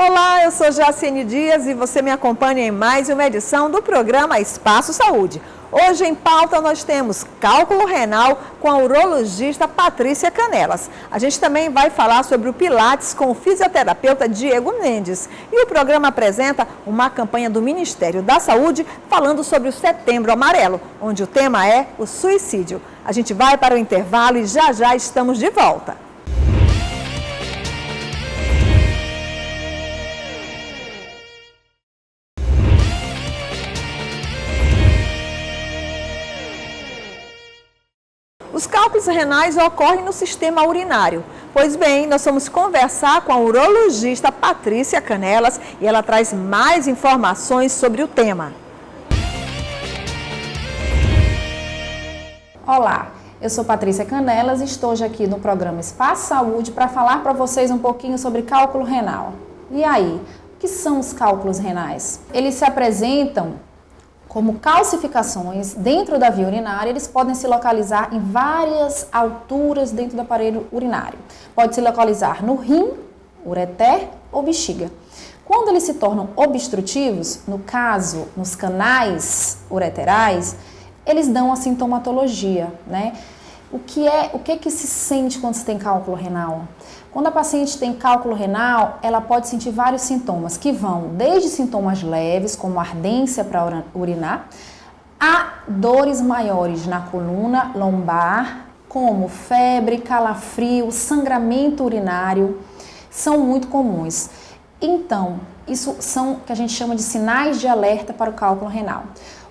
Olá, eu sou Jaciene Dias e você me acompanha em mais uma edição do programa Espaço Saúde. Hoje em pauta nós temos cálculo renal com a urologista Patrícia Canelas. A gente também vai falar sobre o Pilates com o fisioterapeuta Diego Mendes. E o programa apresenta uma campanha do Ministério da Saúde falando sobre o Setembro Amarelo, onde o tema é o suicídio. A gente vai para o intervalo e já estamos de volta. Os cálculos renais ocorrem no sistema urinário. Pois bem, nós vamos conversar com a urologista Patrícia Canelas e ela traz mais informações sobre o tema. Olá, eu sou Patrícia Canelas e estou hoje aqui no programa Espaço Saúde para falar para vocês um pouquinho sobre cálculo renal. E aí, o que são os cálculos renais? Eles se apresentam como calcificações dentro da via urinária, eles podem se localizar em várias alturas dentro do aparelho urinário. Pode se localizar no rim, ureter ou bexiga. Quando eles se tornam obstrutivos, no caso, nos canais ureterais, eles dão a sintomatologia, né? O que se sente quando se tem cálculo renal? Quando a paciente tem cálculo renal, ela pode sentir vários sintomas, que vão desde sintomas leves, como ardência para urinar, a dores maiores na coluna lombar, como febre, calafrio, sangramento urinário, são muito comuns. Então, isso são o que a gente chama de sinais de alerta para o cálculo renal.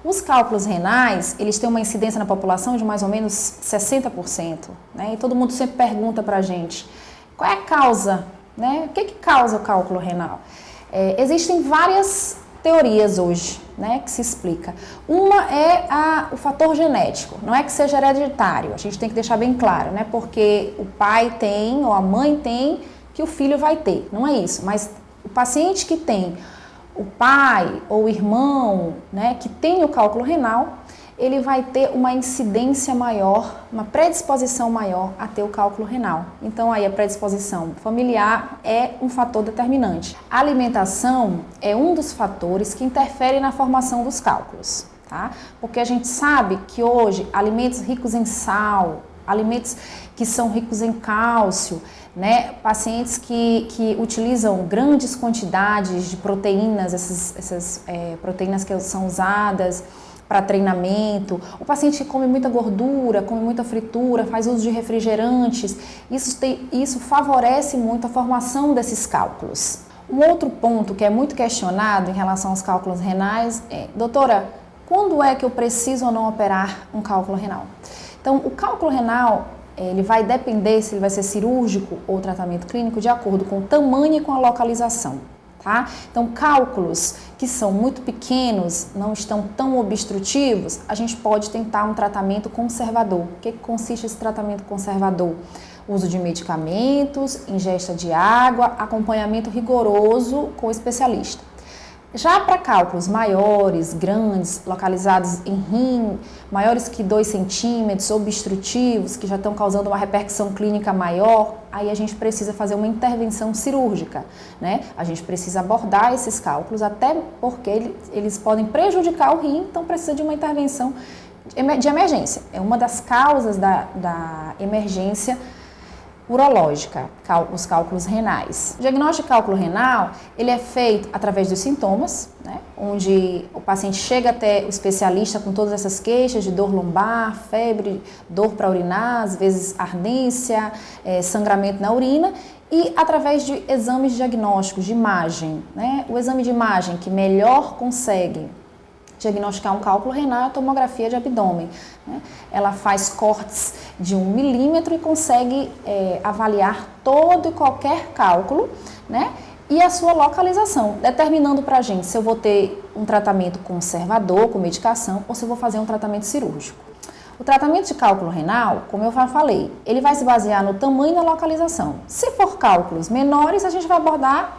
Os cálculos renais, eles têm uma incidência na população de mais ou menos 60%, né? E todo mundo sempre pergunta pra gente, qual é a causa, né? O que causa o cálculo renal? Existem várias teorias hoje, né, que se explica. Uma é o fator genético, não é que seja hereditário, a gente tem que deixar bem claro, né? Porque o pai tem ou a mãe tem, que o filho vai ter, não é isso. Mas o paciente que tem o pai ou o irmão, né, que tem o cálculo renal, ele vai ter uma incidência maior, uma predisposição maior a ter o cálculo renal. Então aí a predisposição familiar é um fator determinante. A alimentação é um dos fatores que interfere na formação dos cálculos, tá? Porque a gente sabe que hoje alimentos ricos em sal, alimentos que são ricos em cálcio, né? Pacientes que utilizam grandes quantidades de proteínas, essas proteínas que são usadas para treinamento, o paciente que come muita gordura, come muita fritura, faz uso de refrigerantes, isso favorece muito a formação desses cálculos. Um outro ponto que é muito questionado em relação aos cálculos renais é, doutora, quando é que eu preciso ou não operar um cálculo renal? Então, o cálculo renal, ele vai depender se ele vai ser cirúrgico ou tratamento clínico de acordo com o tamanho e com a localização, tá? Então, cálculos que são muito pequenos, não estão tão obstrutivos, a gente pode tentar um tratamento conservador. O que consiste esse tratamento conservador? Uso de medicamentos, ingesta de água, acompanhamento rigoroso com o especialista. Já para cálculos maiores, grandes, localizados em rim, maiores que 2 centímetros, obstrutivos, que já estão causando uma repercussão clínica maior, aí a gente precisa fazer uma intervenção cirúrgica, né? A gente precisa abordar esses cálculos, até porque eles podem prejudicar o rim, então precisa de uma intervenção de emergência. É uma das causas da emergência urológica, os cálculos renais. O diagnóstico de cálculo renal, ele é feito através dos sintomas, né, onde o paciente chega até o especialista com todas essas queixas de dor lombar, febre, dor para urinar, às vezes ardência, sangramento na urina, e através de exames diagnósticos de imagem, né, o exame de imagem que melhor consegue diagnosticar um cálculo renal é a tomografia de abdômen, né? Ela faz cortes de 1 milímetro e consegue avaliar todo e qualquer cálculo, né? E a sua localização, determinando para a gente se eu vou ter um tratamento conservador, com medicação, ou se eu vou fazer um tratamento cirúrgico. O tratamento de cálculo renal, como eu já falei, ele vai se basear no tamanho e na localização. Se for cálculos menores, a gente vai abordar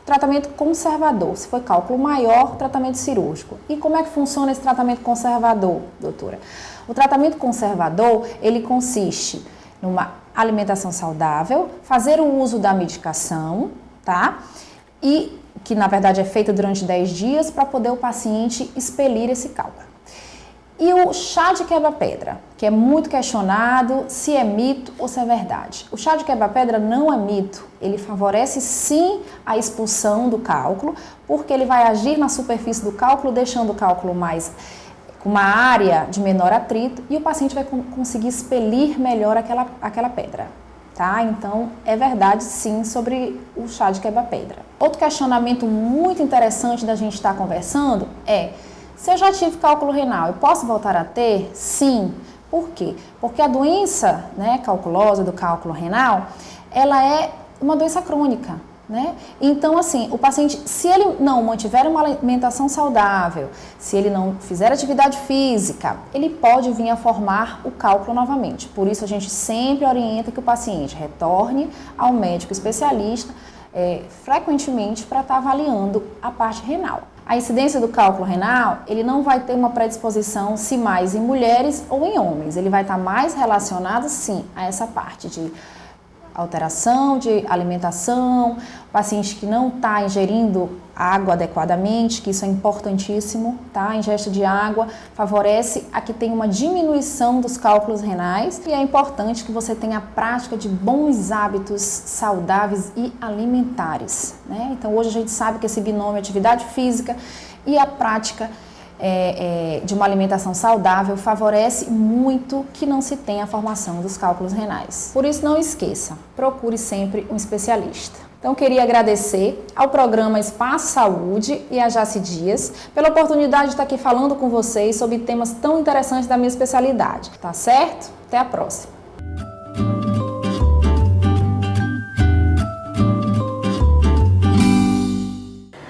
tratamento conservador. Se for cálculo maior, tratamento cirúrgico. E como é que funciona esse tratamento conservador, doutora? O tratamento conservador, ele consiste numa alimentação saudável, fazer o uso da medicação, tá? e que na verdade é feita durante 10 dias para poder o paciente expelir esse cálculo. E o chá de quebra-pedra, que é muito questionado se é mito ou se é verdade. O chá de quebra-pedra não é mito, ele favorece sim a expulsão do cálculo, porque ele vai agir na superfície do cálculo, deixando o cálculo mais com uma área de menor atrito e o paciente vai conseguir expelir melhor aquela pedra. Tá? Então, é verdade sim sobre o chá de quebra-pedra. Outro questionamento muito interessante da gente estar conversando é: se eu já tive cálculo renal, eu posso voltar a ter? Sim. Por quê? Porque a doença, né, calculosa do cálculo renal, ela é uma doença crônica, né? Então, assim, o paciente, se ele não mantiver uma alimentação saudável, se ele não fizer atividade física, ele pode vir a formar o cálculo novamente. Por isso, a gente sempre orienta que o paciente retorne ao médico especialista frequentemente para estar avaliando a parte renal. A incidência do cálculo renal, ele não vai ter uma predisposição se mais em mulheres ou em homens. Ele vai estar mais relacionado, sim, a essa parte de alteração de alimentação, paciente que não está ingerindo água adequadamente, que isso é importantíssimo, tá? A ingesta de água favorece a que tenha uma diminuição dos cálculos renais e é importante que você tenha a prática de bons hábitos saudáveis e alimentares, né? Então hoje a gente sabe que esse binômio atividade física e a prática de uma alimentação saudável favorece muito que não se tenha a formação dos cálculos renais. Por isso, não esqueça, procure sempre um especialista. Então, queria agradecer ao programa Espaço Saúde e a Jaci Dias pela oportunidade de estar aqui falando com vocês sobre temas tão interessantes da minha especialidade. Tá certo? Até a próxima!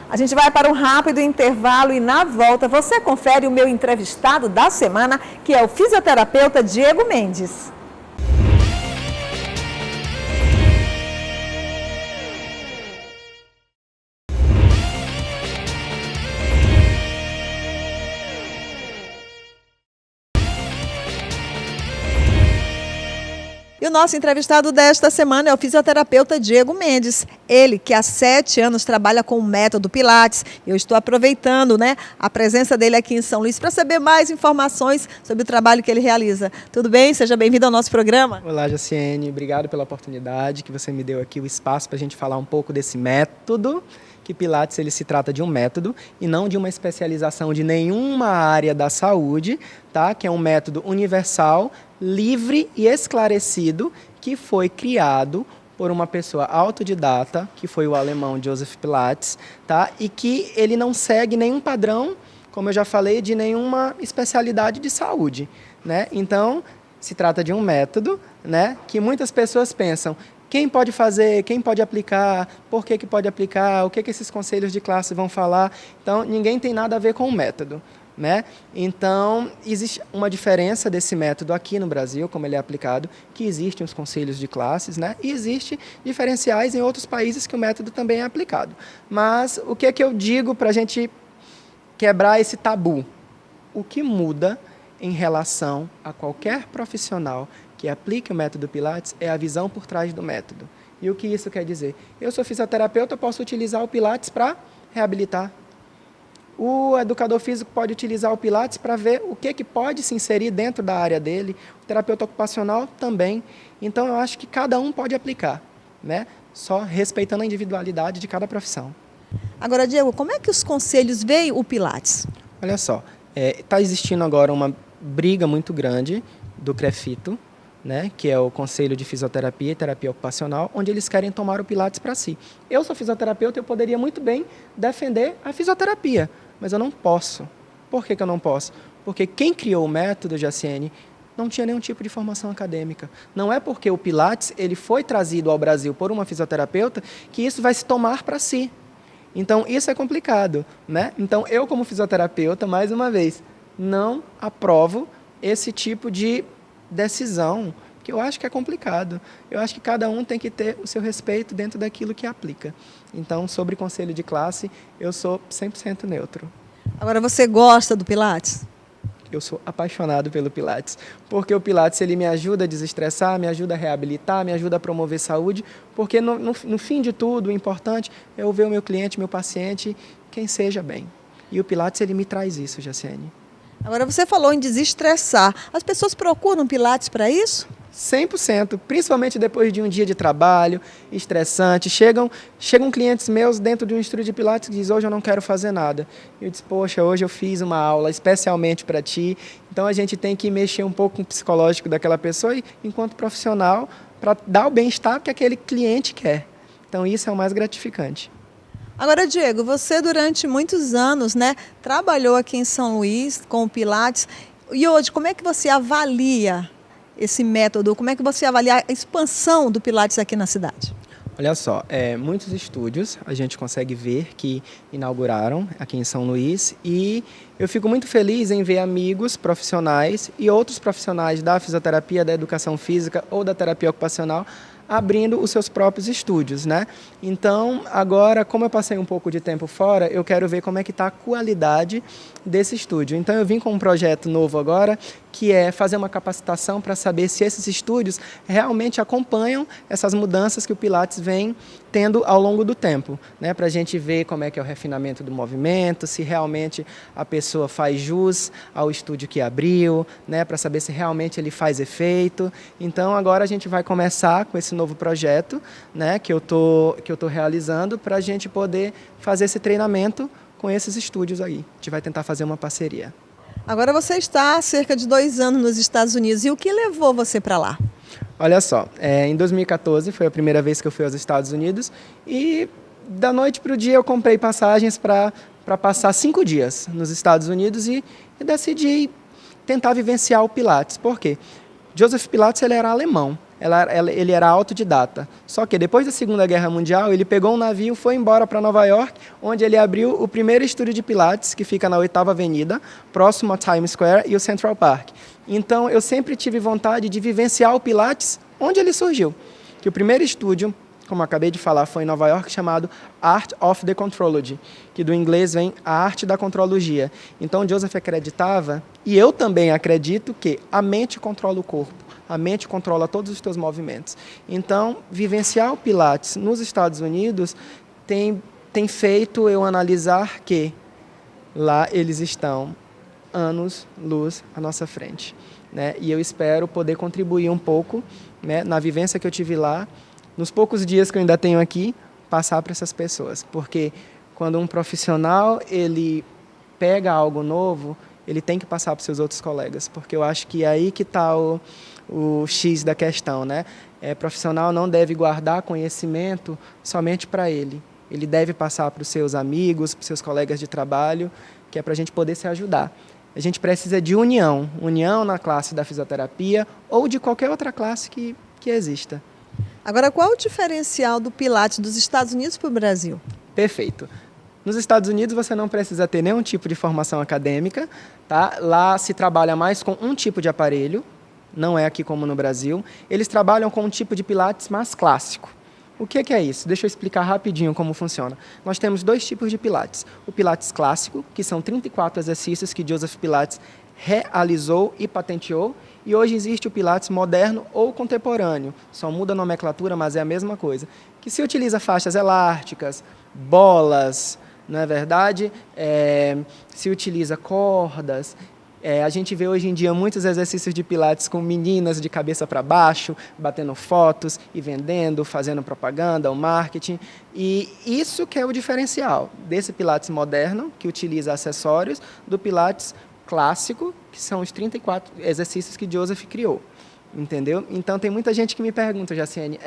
A gente vai para um rápido intervalo e na volta você confere o meu entrevistado da semana, que é o fisioterapeuta Diego Mendes. E o nosso entrevistado desta semana é o fisioterapeuta Diego Mendes. Ele que há 7 anos trabalha com o método Pilates. Eu estou aproveitando, a presença dele aqui em São Luís para saber mais informações sobre o trabalho que ele realiza. Tudo bem? Seja bem-vindo ao nosso programa. Olá, Jaciene. Obrigado pela oportunidade que você me deu aqui, o espaço para a gente falar um pouco desse método. Que Pilates ele se trata de um método e não de uma especialização de nenhuma área da saúde, tá? Que é um método universal, livre e esclarecido que foi criado por uma pessoa autodidata, que foi o alemão Joseph Pilates, tá? E que ele não segue nenhum padrão, como eu já falei, de nenhuma especialidade de saúde, né? Então, se trata de um método, que muitas pessoas pensam: quem pode fazer, quem pode aplicar, por que pode aplicar, o que esses conselhos de classe vão falar. Então, ninguém tem nada a ver com o método, Então, existe uma diferença desse método aqui no Brasil, como ele é aplicado, que existem os conselhos de classes, e existem diferenciais em outros países que o método também é aplicado. Mas o que eu digo para a gente quebrar esse tabu? O que muda em relação a qualquer profissional que aplique o método Pilates é a visão por trás do método. E o que isso quer dizer? Eu sou fisioterapeuta, eu posso utilizar o Pilates para reabilitar. O educador físico pode utilizar o Pilates para ver o que pode se inserir dentro da área dele. O terapeuta ocupacional também. Então, eu acho que cada um pode aplicar, só respeitando a individualidade de cada profissão. Agora, Diego, como é que os conselhos veem o Pilates? Olha só, está existindo agora uma briga muito grande do CREFITO, que é o Conselho de Fisioterapia e Terapia Ocupacional, onde eles querem tomar o Pilates para si. Eu sou fisioterapeuta e eu poderia muito bem defender a fisioterapia, mas eu não posso. Por que eu não posso? Porque quem criou o método, Jaciene, não tinha nenhum tipo de formação acadêmica. Não é porque o Pilates ele foi trazido ao Brasil por uma fisioterapeuta que isso vai se tomar para si. Então, isso é complicado, Então, eu como fisioterapeuta, mais uma vez, não aprovo esse tipo de decisão, que eu acho que é complicado. Eu acho que cada um tem que ter o seu respeito dentro daquilo que aplica. Então, sobre conselho de classe, eu sou 100% neutro. Agora, você gosta do Pilates? Eu sou apaixonado pelo Pilates, porque o Pilates ele me ajuda a desestressar, me ajuda a reabilitar, me ajuda a promover saúde, porque no fim de tudo, o importante é eu ver o meu cliente, meu paciente, quem seja bem. E o Pilates ele me traz isso, Jaciane. Agora, você falou em desestressar. As pessoas procuram Pilates para isso? 100%, principalmente depois de um dia de trabalho estressante. Chegam clientes meus dentro de um estúdio de Pilates que dizem, hoje eu não quero fazer nada. Eu disse, poxa, hoje eu fiz uma aula especialmente para ti. Então a gente tem que mexer um pouco com o psicológico daquela pessoa, e, enquanto profissional, para dar o bem-estar que aquele cliente quer. Então isso é o mais gratificante. Agora, Diego, você durante muitos anos, né, trabalhou aqui em São Luís com o Pilates. E hoje, como é que você avalia esse método? Como é que você avalia a expansão do Pilates aqui na cidade? Olha só, muitos estúdios a gente consegue ver que inauguraram aqui em São Luís, e eu fico muito feliz em ver amigos profissionais e outros profissionais da fisioterapia, da educação física ou da terapia ocupacional abrindo os seus próprios estúdios, né? Então, agora, como eu passei um pouco de tempo fora, eu quero ver como é que está a qualidade desse estúdio. Então, eu vim com um projeto novo agora, que é fazer uma capacitação para saber se esses estúdios realmente acompanham essas mudanças que o Pilates vem tendo ao longo do tempo, né? Para a gente ver como é que é o refinamento do movimento, se realmente a pessoa faz jus ao estúdio que abriu, né? Para saber se realmente ele faz efeito. Então, agora a gente vai começar com esse novo projeto, né? Que eu tô realizando, para a gente poder fazer esse treinamento com esses estúdios aí. A gente vai tentar fazer uma parceria. Agora você está há cerca de 2 anos nos Estados Unidos. E o que levou você para lá? Olha só, em 2014 foi a primeira vez que eu fui aos Estados Unidos, e da noite para o dia eu comprei passagens para passar 5 dias nos Estados Unidos, e decidi tentar vivenciar o Pilates. Por quê? Joseph Pilates ele era alemão. Ele era autodidata. Só que depois da Segunda Guerra Mundial, ele pegou um navio, foi embora para Nova York, onde ele abriu o primeiro estúdio de Pilates, que fica na 8ª Avenida, próximo a Times Square e o Central Park. Então, eu sempre tive vontade de vivenciar o Pilates onde ele surgiu. Que o primeiro estúdio, como eu acabei de falar, foi em Nova York, chamado Art of the Contrology, que do inglês vem a arte da contrologia. Então, Joseph acreditava, e eu também acredito, que a mente controla o corpo. A mente controla todos os teus movimentos. Então, vivenciar o Pilates nos Estados Unidos tem feito eu analisar que lá eles estão anos-luz à nossa frente, né? E eu espero poder contribuir um pouco, né, na vivência que eu tive lá, nos poucos dias que eu ainda tenho aqui, passar para essas pessoas. Porque quando um profissional ele pega algo novo, ele tem que passar para os seus outros colegas, porque eu acho que é aí que está o X da questão, né? Profissional não deve guardar conhecimento somente para ele. Ele deve passar para os seus amigos, para os seus colegas de trabalho, que é para a gente poder se ajudar. A gente precisa de união na classe da fisioterapia ou de qualquer outra classe que exista. Agora, qual o diferencial do Pilates dos Estados Unidos para o Brasil? Perfeito. Nos Estados Unidos você não precisa ter nenhum tipo de formação acadêmica, tá? Lá se trabalha mais com um tipo de aparelho, não é aqui como no Brasil. Eles trabalham com um tipo de Pilates mais clássico. O que é isso? Deixa eu explicar rapidinho como funciona. Nós temos 2 tipos de Pilates. O Pilates clássico, que são 34 exercícios que Joseph Pilates realizou e patenteou, e hoje existe o Pilates moderno ou contemporâneo. Só muda a nomenclatura, mas é a mesma coisa. Que se utiliza faixas elásticas, bolas, não é verdade? Se utiliza cordas. A gente vê hoje em dia muitos exercícios de Pilates com meninas de cabeça para baixo, batendo fotos e vendendo, fazendo propaganda, o marketing. E isso que é o diferencial desse Pilates moderno, que utiliza acessórios, do Pilates clássico, que são os 34 exercícios que Joseph criou. Entendeu? Então, tem muita gente que me pergunta, Jaciane,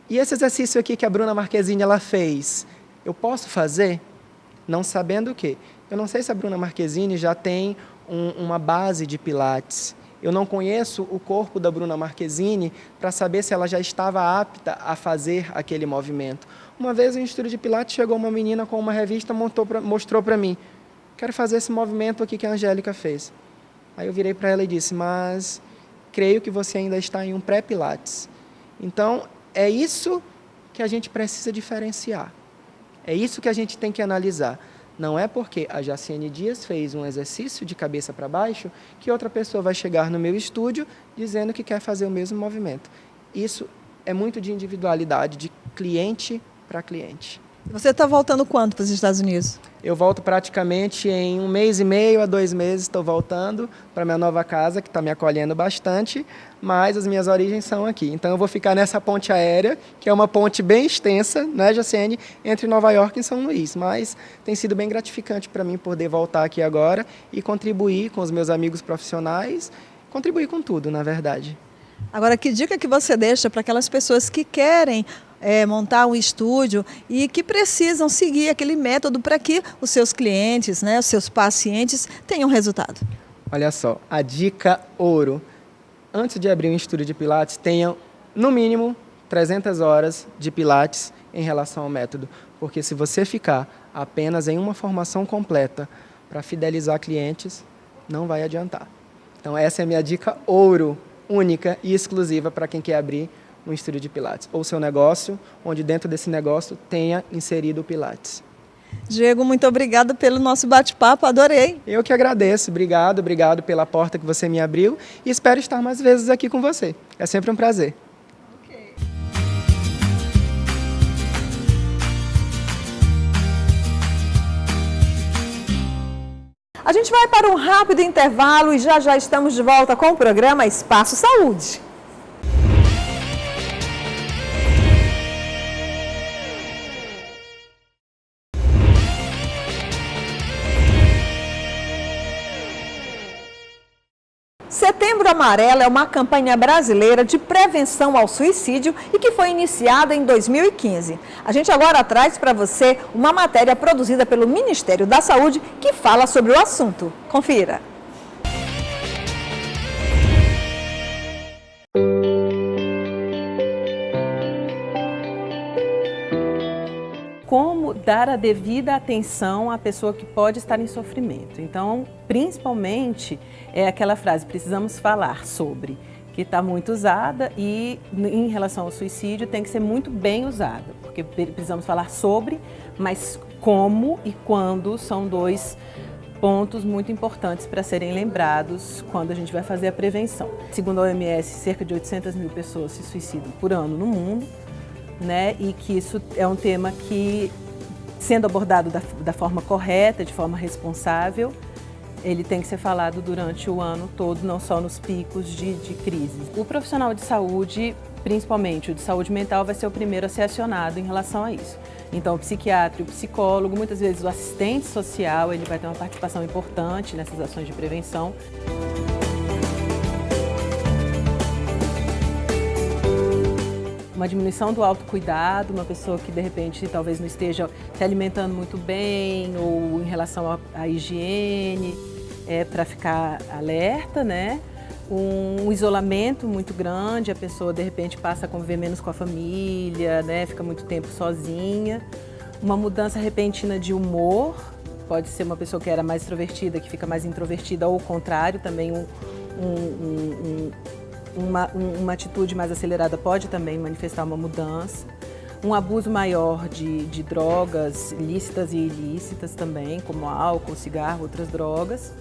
e esse exercício aqui que a Bruna Marquezine ela fez, eu posso fazer? Não sabendo o quê? Eu não sei se a Bruna Marquezine já tem uma base de Pilates. Eu não conheço o corpo da Bruna Marquezine para saber se ela já estava apta a fazer aquele movimento. Uma vez, em um estúdio de Pilates, chegou uma menina com uma revista, mostrou para mim, quero fazer esse movimento aqui que a Angélica fez. Aí eu virei para ela e disse, mas creio que você ainda está em um pré-Pilates. Então, é isso que a gente precisa diferenciar. É isso que a gente tem que analisar. Não é porque a Jaciene Dias fez um exercício de cabeça para baixo que outra pessoa vai chegar no meu estúdio dizendo que quer fazer o mesmo movimento. Isso é muito de individualidade, de cliente para cliente. Você está voltando quando para os Estados Unidos? Eu volto praticamente em 1 mês e meio a 2 meses, estou voltando para minha nova casa, que está me acolhendo bastante, mas as minhas origens são aqui. Então eu vou ficar nessa ponte aérea, que é uma ponte bem extensa, né, Jaciene, entre Nova York e São Luís. Mas tem sido bem gratificante para mim poder voltar aqui agora e contribuir com os meus amigos profissionais, contribuir com tudo, na verdade. Agora, que dica que você deixa para aquelas pessoas que querem montar um estúdio e que precisam seguir aquele método para que os seus clientes, né, os seus pacientes tenham resultado? Olha só, a dica ouro. Antes de abrir um estúdio de Pilates, tenha no mínimo 300 horas de Pilates em relação ao método. Porque se você ficar apenas em uma formação completa para fidelizar clientes, não vai adiantar. Então essa é a minha dica ouro, única e exclusiva para quem quer abrir um estúdio de Pilates, ou seu negócio, onde dentro desse negócio tenha inserido o Pilates. Diego, muito obrigada pelo nosso bate-papo, adorei. Eu que agradeço, obrigado pela porta que você me abriu e espero estar mais vezes aqui com você. É sempre um prazer. A gente vai para um rápido intervalo e já estamos de volta com o programa Espaço Saúde. Setembro Amarelo é uma campanha brasileira de prevenção ao suicídio e que foi iniciada em 2015. A gente agora traz para você uma matéria produzida pelo Ministério da Saúde que fala sobre o assunto. Confira. Como dar a devida atenção à pessoa que pode estar em sofrimento. Então, principalmente, é aquela frase, precisamos falar sobre, que está muito usada e, em relação ao suicídio, tem que ser muito bem usada, porque precisamos falar sobre, mas como e quando são dois pontos muito importantes para serem lembrados quando a gente vai fazer a prevenção. Segundo a OMS, cerca de 800 mil pessoas se suicidam por ano no mundo, né? E que isso é um tema que, sendo abordado da forma correta, de forma responsável, ele tem que ser falado durante o ano todo, não só nos picos de crise. O profissional de saúde, principalmente o de saúde mental, vai ser o primeiro a ser acionado em relação a isso. Então, o psiquiatra e o psicólogo, muitas vezes o assistente social, ele vai ter uma participação importante nessas ações de prevenção. Uma diminuição do autocuidado, uma pessoa que de repente talvez não esteja se alimentando muito bem ou em relação à higiene, para ficar alerta, né? Um isolamento muito grande, a pessoa de repente passa a conviver menos com a família, né? Fica muito tempo sozinha. Uma mudança repentina de humor, pode ser uma pessoa que era mais extrovertida, que fica mais introvertida, ou o contrário, também uma atitude mais acelerada pode também manifestar uma mudança. Um abuso maior de drogas lícitas e ilícitas também, como álcool, cigarro, outras drogas.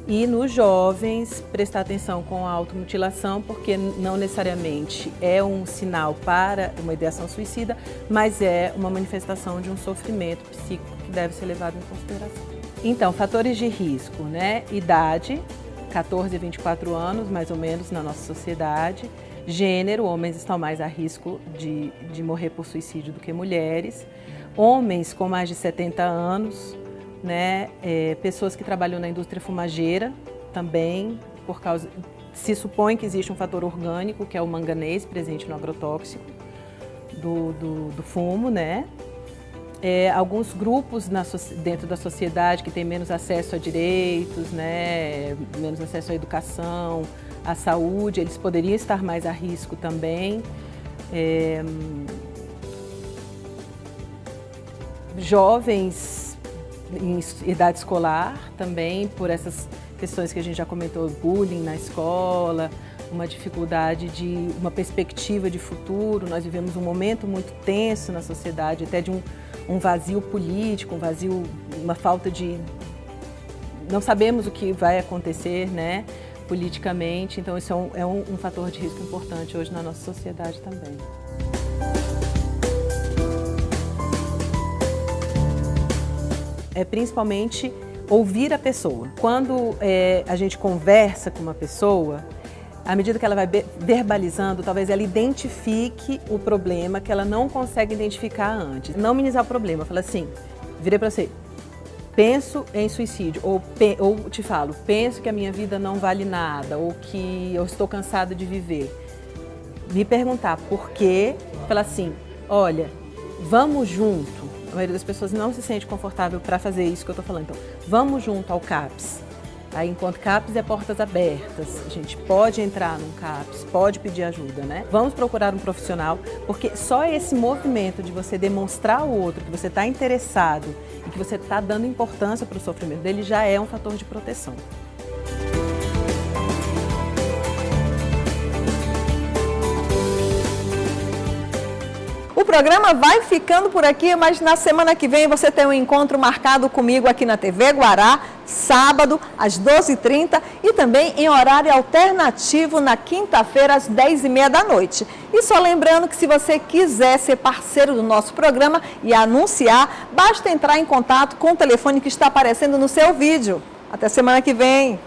E nos jovens, prestar atenção com a automutilação, porque não necessariamente é um sinal para uma ideação suicida, mas é uma manifestação de um sofrimento psíquico que deve ser levado em consideração. Então, fatores de risco, né? Idade, 14 a 24 anos, mais ou menos, na nossa sociedade. Gênero, homens estão mais a risco de morrer por suicídio do que mulheres. Homens com mais de 70 anos, né? Pessoas que trabalham na indústria fumageira também, se supõe que existe um fator orgânico, que é o manganês presente no agrotóxico do fumo, né? Alguns grupos dentro da sociedade que têm menos acesso a direitos, né? Menos acesso à educação, à saúde, eles poderiam estar mais a risco também. Jovens em idade escolar também, por essas questões que a gente já comentou, bullying na escola, uma dificuldade de uma perspectiva de futuro. Nós vivemos um momento muito tenso na sociedade, até de um vazio político, um vazio, uma falta de... Não sabemos o que vai acontecer, né, politicamente, então isso é um fator de risco importante hoje na nossa sociedade também. É principalmente ouvir a pessoa. Quando a gente conversa com uma pessoa, à medida que ela vai verbalizando, talvez ela identifique o problema que ela não consegue identificar antes. Não minimizar o problema, fala assim, virei para você, penso em suicídio, ou te falo, penso que a minha vida não vale nada, ou que eu estou cansado de viver. Me perguntar por quê, falar assim, olha, vamos junto. A maioria das pessoas não se sente confortável para fazer isso que eu estou falando. Então, vamos junto ao CAPS. Aí, enquanto CAPS é portas abertas, a gente pode entrar num CAPS, pode pedir ajuda, né? Vamos procurar um profissional, porque só esse movimento de você demonstrar ao outro que você está interessado e que você está dando importância para o sofrimento dele já é um fator de proteção. O programa vai ficando por aqui, mas na semana que vem você tem um encontro marcado comigo aqui na TV Guará, sábado, às 12h30 e também em horário alternativo na quinta-feira, às 10h30 da noite. E só lembrando que se você quiser ser parceiro do nosso programa e anunciar, basta entrar em contato com o telefone que está aparecendo no seu vídeo. Até semana que vem!